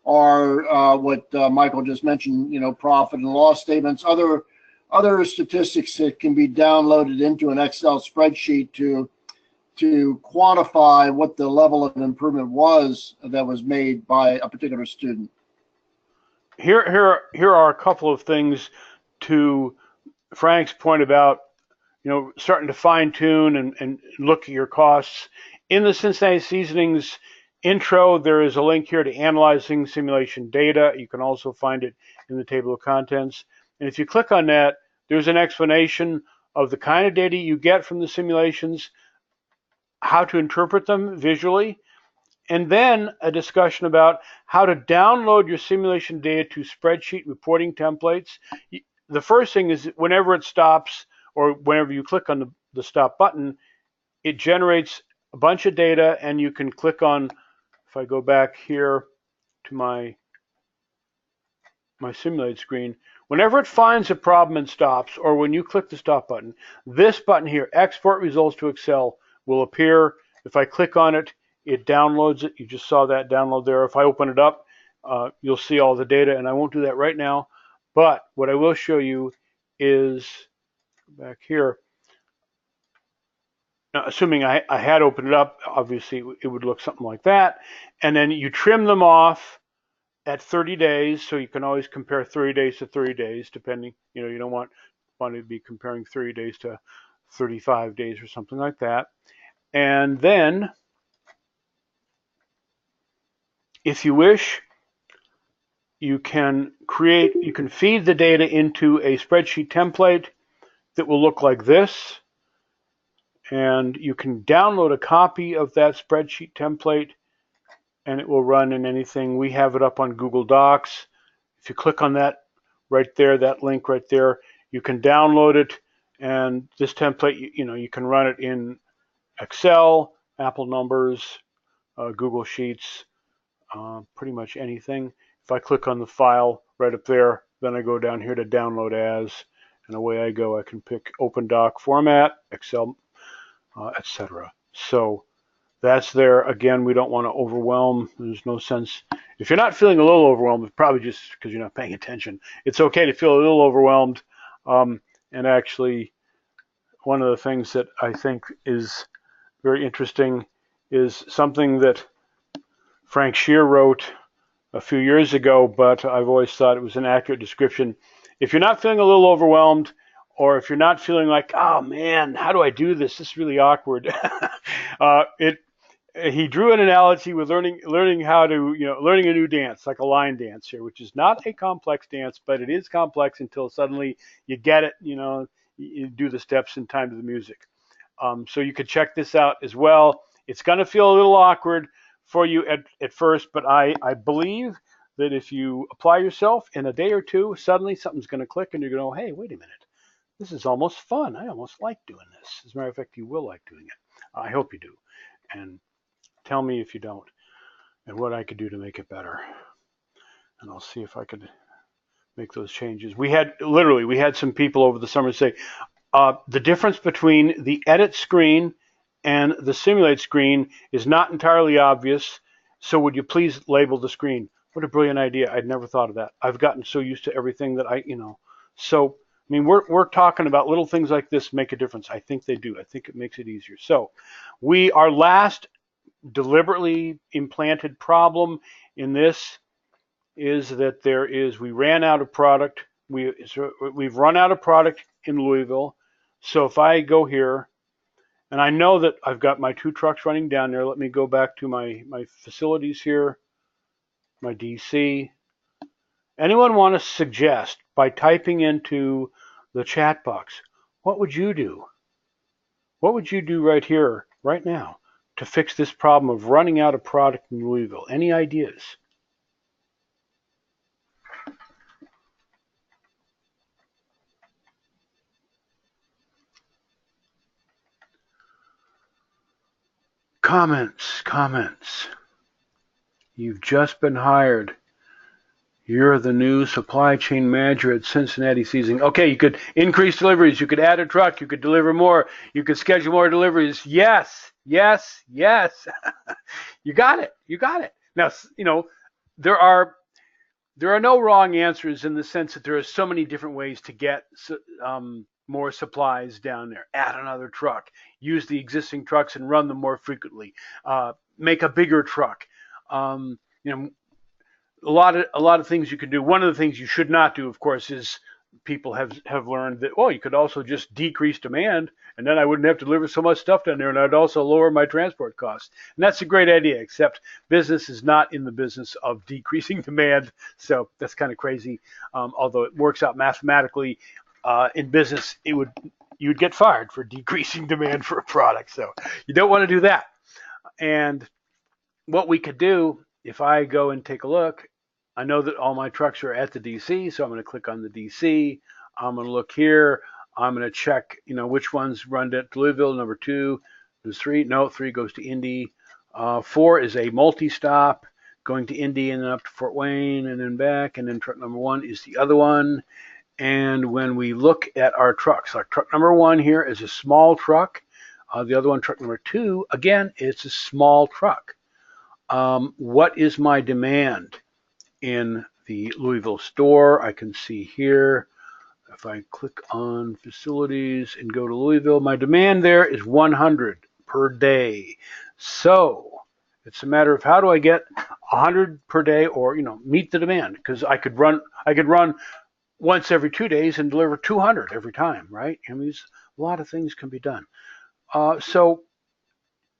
are what Michael just mentioned, profit and loss statements, other statistics that can be downloaded into an Excel spreadsheet to quantify what the level of improvement was that was made by a particular student. Here are a couple of things to Frank's point about, starting to fine tune and look at your costs. In the Cincinnati Seasonings intro, there is a link here to analyzing simulation data. You can also find it in the table of contents. And if you click on that, there's an explanation of the kind of data you get from the simulations, how to interpret them visually, and then a discussion about how to download your simulation data to spreadsheet reporting templates. The first thing is whenever it stops or whenever you click on the stop button, it generates a bunch of data, and you can click on, if I go back here to my simulate screen, whenever it finds a problem and stops, or when you click the stop button, this button here, Export Results to Excel, will appear. If I click on it, it downloads it. You just saw that download there. If I open it up, you'll see all the data, and I won't do that right now. But what I will show you is back here. Now, assuming I had opened it up, obviously it would look something like that. And then you trim them off at 30 days, so you can always compare 30 days to 30 days, depending, you don't want to be comparing 30 days to 35 days or something like that. And then, if you wish, you can feed the data into a spreadsheet template that will look like this. And you can download a copy of that spreadsheet template, and it will run in anything. We have it up on Google Docs. If you click on that right there, that link right there, you can download it. And this template, you can run it in Excel, Apple Numbers, Google Sheets, pretty much anything. If I click on the file right up there, then I go down here to download as, and away I go. I can pick Open Doc format, Excel, etc. So that's there. Again, we don't want to overwhelm. There's no sense. If you're not feeling a little overwhelmed, it's probably just because you're not paying attention. It's okay to feel a little overwhelmed. And actually, one of the things that I think is very interesting is something that Frank Scheer wrote a few years ago, but I've always thought it was an accurate description. If you're not feeling a little overwhelmed, or if you're not feeling like, oh man, how do I do this? This is really awkward. He drew an analogy with learning how to, learning a new dance, like a line dance here, which is not a complex dance, but it is complex until suddenly you get it, you do the steps in time to the music. So you could check this out as well. It's going to feel a little awkward for you at first, but I believe that if you apply yourself in a day or two, suddenly something's going to click and you're going to go, hey, wait a minute. This is almost fun. I almost like doing this. As a matter of fact, you will like doing it. I hope you do. And tell me if you don't and what I could do to make it better. And I'll see if I could make those changes. We had some people over the summer say the difference between the edit screen and the simulate screen is not entirely obvious. So would you please label the screen? What a brilliant idea. I'd never thought of that. I've gotten so used to everything that so I mean, we're talking about little things like this make a difference. I think they do. I think it makes it easier. So our last deliberately implanted problem in this is that we ran out of product. We've run out of product in Louisville. So if I go here, and I know that I've got my 2 trucks running down there. Let me go back to my facilities here, my DC. Anyone want to suggest by typing into the chat box, what would you do? What would you do right here, right now, to fix this problem of running out of product in Louisville? Any ideas? Comments. You've just been hired. You're the new supply chain manager at Cincinnati Seasonings. Okay, you could increase deliveries. You could add a truck. You could deliver more. You could schedule more deliveries. Yes. You got it. Now, there are no wrong answers in the sense that there are so many different ways to get more supplies down there. Add another truck. Use the existing trucks and run them more frequently. Make a bigger truck. A lot of things you can do. One of the things you should not do, of course, is people have learned that, you could also just decrease demand, and then I wouldn't have to deliver so much stuff down there, and I'd also lower my transport costs. And that's a great idea, except business is not in the business of decreasing demand, so that's kind of crazy. Although it works out mathematically, in business, you'd get fired for decreasing demand for a product. So you don't want to do that. And what we could do, if I go and take a look, I know that all my trucks are at the DC, so I'm going to click on the DC. I'm going to look here. I'm going to check, which ones run to Louisville. Number 2, there's 3. No, 3 goes to Indy. 4 is a multi-stop going to Indy and then up to Fort Wayne and then back. And then truck number 1 is the other one. And when we look at our trucks, like truck number 1 here is a small truck. The other one, truck number 2, again, it's a small truck. What is my demand in the Louisville store? I can see here, if I click on facilities and go to Louisville, my demand there is 100 per day. So it's a matter of how do I get 100 per day, or meet the demand, because I could run once every 2 days and deliver 200 every time, right? I mean, a lot of things can be done. So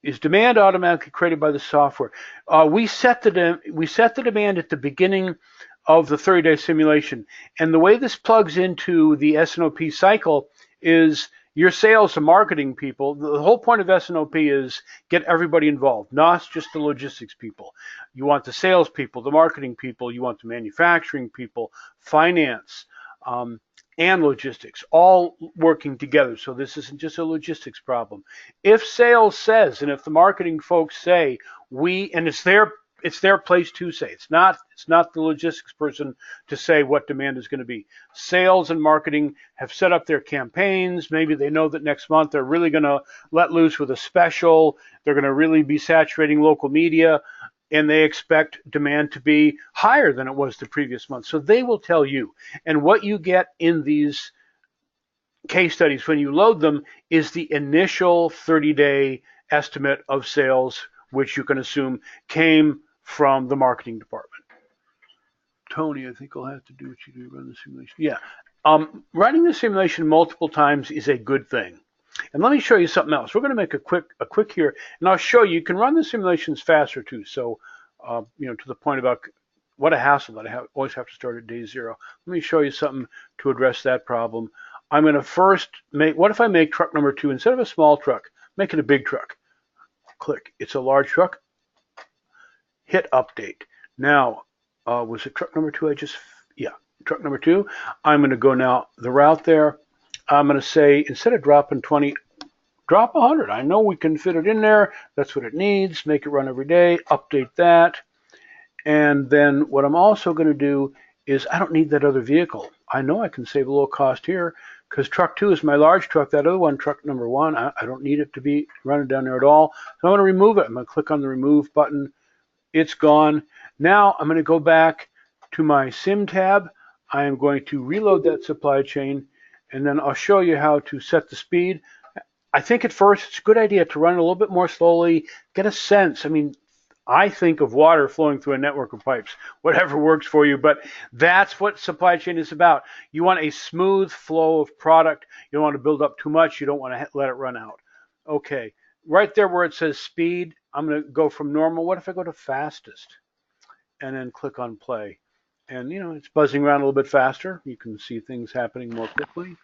is demand automatically created by the software? We set the demand at the beginning of the 30-day simulation, and the way this plugs into the S&OP cycle is your sales and marketing people. The whole point of S&OP is get everybody involved, not just the logistics people. You want the sales people, the marketing people, you want the manufacturing people, finance, and logistics, all working together. So this isn't just a logistics problem. If sales says, and if the marketing folks say, and it's their place to say, it's not the logistics person to say what demand is going to be. Sales and marketing have set up their campaigns. Maybe they know that next month they're really going to let loose with a special. They're going to really be saturating local media, and they expect demand to be higher than it was the previous month. So they will tell you. And what you get in these case studies when you load them is the initial 30-day estimate of sales, which you can assume came from the marketing department. Tony, I think I'll have to do what you do, run the simulation. Yeah. Running the simulation multiple times is a good thing. And let me show you something else. We're going to make a quick here, and I'll show you can run the simulations faster too. So, to the point about what a hassle that I always have to start at day 0. Let me show you something to address that problem. I'm going to first what if I make truck number 2, instead of a small truck, make it a big truck. Click. It's a large truck. Hit update. Now, was it truck number 2? Truck number 2. I'm going to go now the route there. I'm going to say, instead of dropping 20, drop 100. I know we can fit it in there. That's what it needs. Make it run every day. Update that. And then what I'm also going to do is I don't need that other vehicle. I know I can save a little cost here because truck 2 is my large truck. That other one, truck number 1, I don't need it to be running down there at all. So I'm going to remove it. I'm going to click on the remove button. It's gone. Now I'm going to go back to my SIM tab. I am going to reload that supply chain, and then I'll show you how to set the speed. I think at first it's a good idea to run a little bit more slowly, get a sense. I mean, I think of water flowing through a network of pipes, whatever works for you, but that's what supply chain is about. You want a smooth flow of product. You don't want to build up too much. You don't want to let it run out. Okay, right there where it says speed, I'm going to go from normal. What if I go to fastest? And then click on play. And, you know, it's buzzing around a little bit faster. You can see things happening more quickly.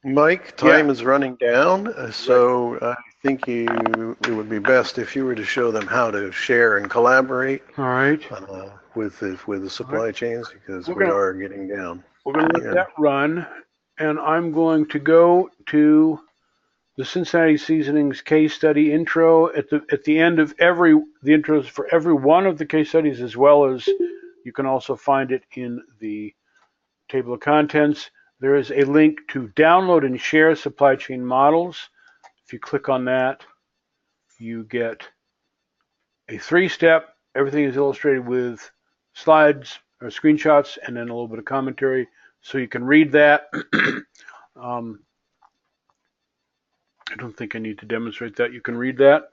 Mike, time is running down, so I think it would be best if you were to show them how to share and collaborate. All right. With the supply chains, because we are getting down. We're going to let that run, and I'm going to go to the Cincinnati Seasonings case study intro at the end of the intros for every one of the case studies, as well as you can also find it in the table of contents. There is a link to download and share supply chain models. If you click on that, you get a 3-step. Everything is illustrated with slides or screenshots and then a little bit of commentary, so you can read that. I don't think I need to demonstrate that. You can read that.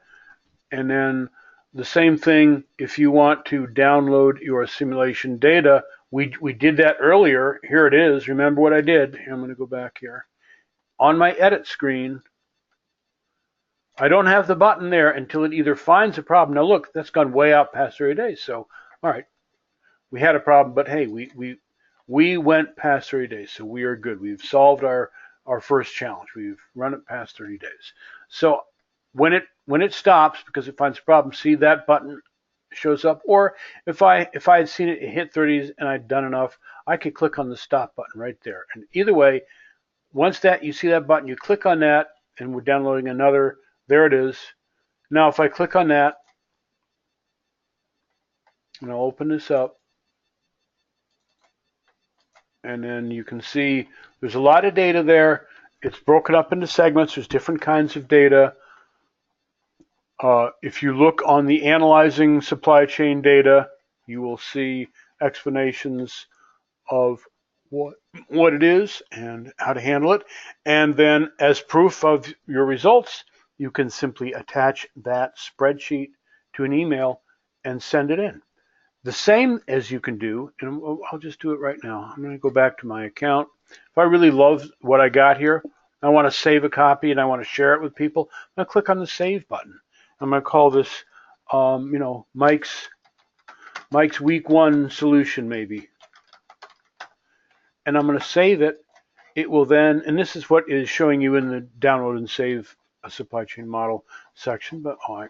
And then the same thing if you want to download your simulation data. We did that earlier. Here it is. Remember what I did. I'm going to go back here. On my edit screen, I don't have the button there until it either finds a problem. Now look, that's gone way out past 30 days. So, all right, we had a problem, but hey, we went past 30 days, so we are good. We've solved our first challenge. We've run it past 30 days. So when it stops because it finds a problem, see that button shows up. Or if I had seen it hit 30s and I'd done enough, I could click on the stop button right there. And either way, once that you see that button, you click on that, and we're downloading another. There it is. Now if I click on that, and I'll open this up, and then you can see there's a lot of data there. It's broken up into segments. There's different kinds of data. If you look on the analyzing supply chain data, you will see explanations of what it is and how to handle it. And then as proof of your results, you can simply attach that spreadsheet to an email and send it in. The same as you can do, and I'll just do it right now. I'm going to go back to my account. If I really love what I got here, I want to save a copy and I want to share it with people, I'm going to click on the save button. I'm going to call this, Mike's week 1 solution maybe. And I'm going to save it. It will then, and this is what is showing you in the download and save a supply chain model section, but I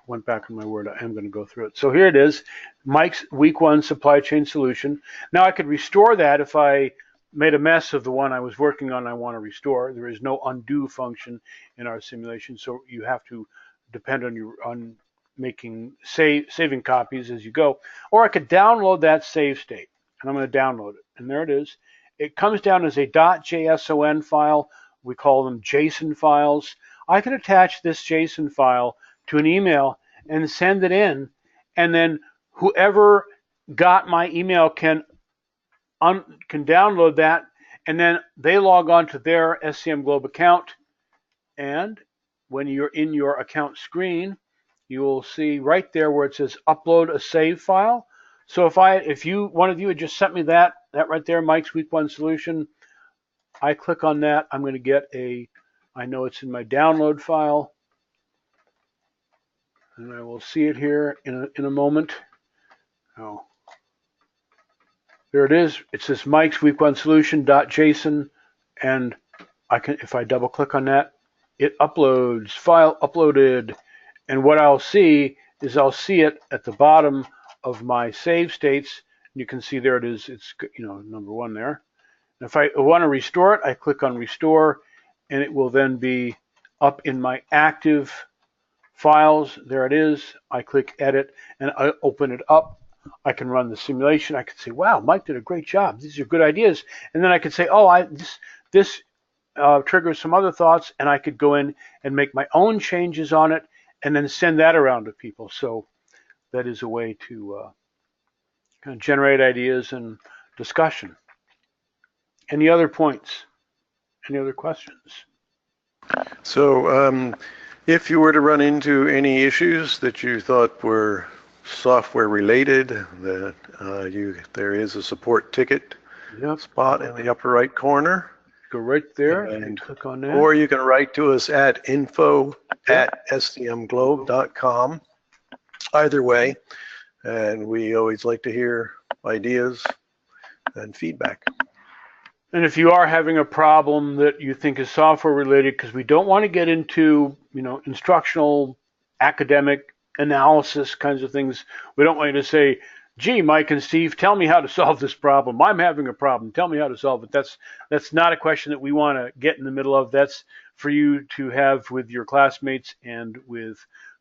went back on my word. I am going to go through it. So here it is, Mike's week 1 supply chain solution. Now I could restore that if I made a mess of the one I was working on. I want to restore. There is no undo function in our simulation, so you have to depend on making saving copies as you go. Or I could download that save state, and I'm going to download it. And there it is. It comes down as a .json file. We call them JSON files. I can attach this JSON file to an email and send it in, and then whoever got my email can download that, and then they log on to their SCM Globe account, and when you're in your account screen, you will see right there where it says upload a save file. So if one of you had just sent me that right there, Mike's week 1 solution, I click on that, I'm going to get I know it's in my download file, and I will see it here in a moment. Oh, there it is. It says Mike's week 1 solution.json, and if I double click on that, it uploads, file uploaded, and what I'll see is I'll see it at the bottom of my save states. You can see there it is. It's number 1 there. If I want to restore it, I click on restore, and it will then be up in my active files. There it is. I click edit, and I open it up. I can run the simulation. I can say, wow, Mike did a great job. These are good ideas. And then I could say, oh, this triggers some other thoughts, and I could go in and make my own changes on it and then send that around to people. So that is a way to kind of generate ideas and discussion. Any other points? Any other questions? So if you were to run into any issues that you thought were software related, that there is a support ticket spot in the upper right corner. Go right there and click on that. Or you can write to us at info@scmglobe.com. Either way, and we always like to hear ideas and feedback. And if you are having a problem that you think is software related, because we don't want to get into, instructional, academic analysis kinds of things. We don't want you to say, gee, Mike and Steve, tell me how to solve this problem. I'm having a problem. Tell me how to solve it. That's not a question that we want to get in the middle of. That's for you to have with your classmates and with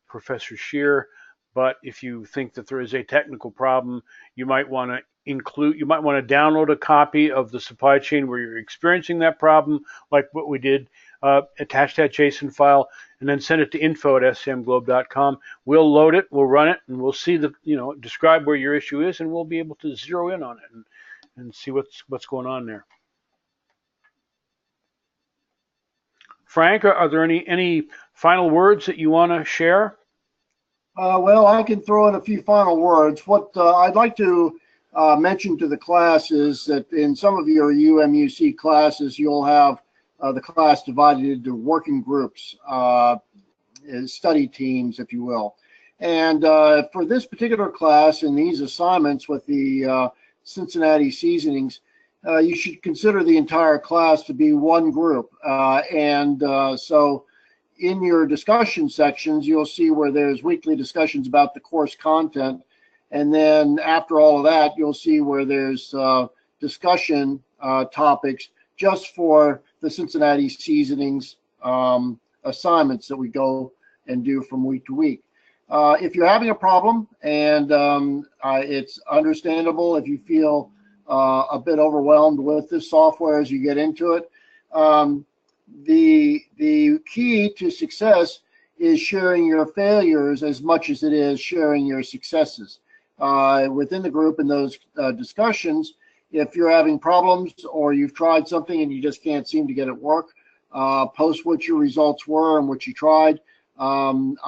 Professor Scheer. But if you think that there is a technical problem, you might want to download a copy of the supply chain where you're experiencing that problem, like what we did, attach that JSON file, and then send it to info@scmglobe.com. We'll load it, we'll run it, and we'll see describe where your issue is, and we'll be able to zero in on it and see what's going on there. Frank, are there any final words that you want to share? Well, I can throw in a few final words. What I'd like to mention to the class is that in some of your UMUC classes, you'll have the class divided into working groups, study teams, if you will. And for this particular class and these assignments with the Cincinnati Seasonings, you should consider the entire class to be one group. So in your discussion sections, you'll see where there's weekly discussions about the course content. And then after all of that, you'll see where there's discussion topics just for the Cincinnati Seasonings assignments that we go and do from week to week. If you're having a problem, and it's understandable if you feel a bit overwhelmed with this software as you get into it, the key to success is sharing your failures as much as it is sharing your successes. Within the group in those discussions, if you're having problems or you've tried something and you just can't seem to get it work, post what your results were and what you tried. I'm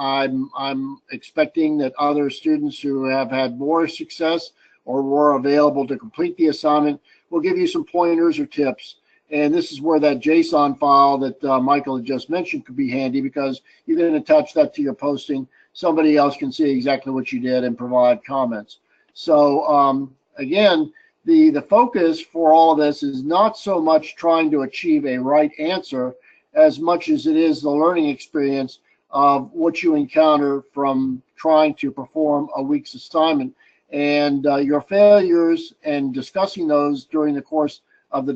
expecting that other students who have had more success or were available to complete the assignment will give you some pointers or tips. And this is where that JSON file that Michael had just mentioned could be handy, because you can attach that to your posting. Somebody else can see exactly what you did and provide comments. So again, the focus for all of this is not so much trying to achieve a right answer as much as it is the learning experience of what you encounter from trying to perform a week's assignment, and your failures and discussing those during the course of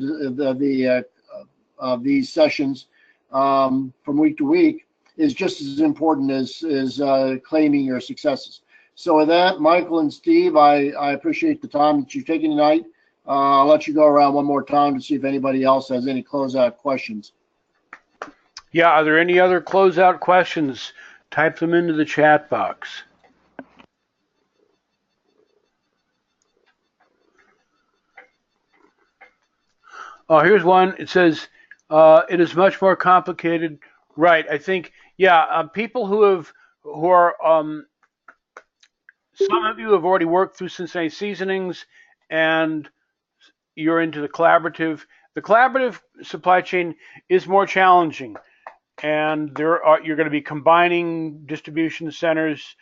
these sessions from week to week is just as important as claiming your successes. So with that, Michael and Steve, I appreciate the time that you've taken tonight. I'll let you go around one more time to see if anybody else has any closeout questions. Yeah, are there any other closeout questions? Type them into the chat box. Oh, here's one. It says, it is much more complicated. Right. I think, yeah, people who are, some of you have already worked through Cincinnati Seasonings and you're into the collaborative. The collaborative supply chain is more challenging, and you're going to be combining distribution centers.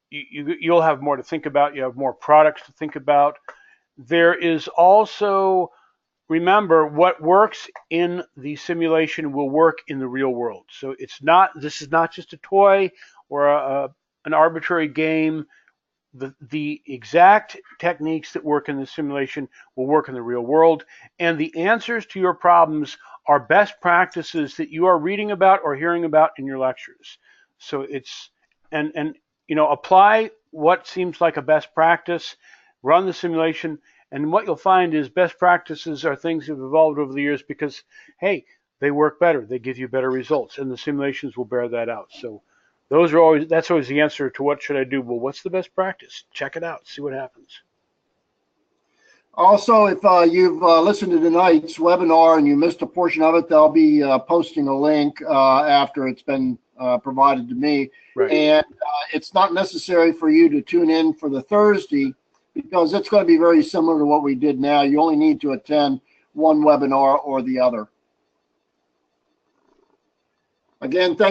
You'll have more to think about. You have more products to think about. There is also, remember, what works in the simulation will work in the real world. So this is not just a toy or an arbitrary game. the exact techniques that work in the simulation will work in the real world, and the answers to your problems are best practices that you are reading about or hearing about in your lectures. So it's, and you know, apply what seems like a best practice, run the simulation, and what you'll find is best practices are things that have evolved over the years because, hey, they work better, they give you better results, and the simulations will bear that out. So those are always, that's always the answer to what should I do? Well, what's the best practice? Check it out, see what happens. Also, if you've listened to tonight's webinar and you missed a portion of it, they'll be posting a link after it's been provided to me. Right. And it's not necessary for you to tune in for the Thursday because it's going to be very similar to what we did now. You only need to attend one webinar or the other. Again, thank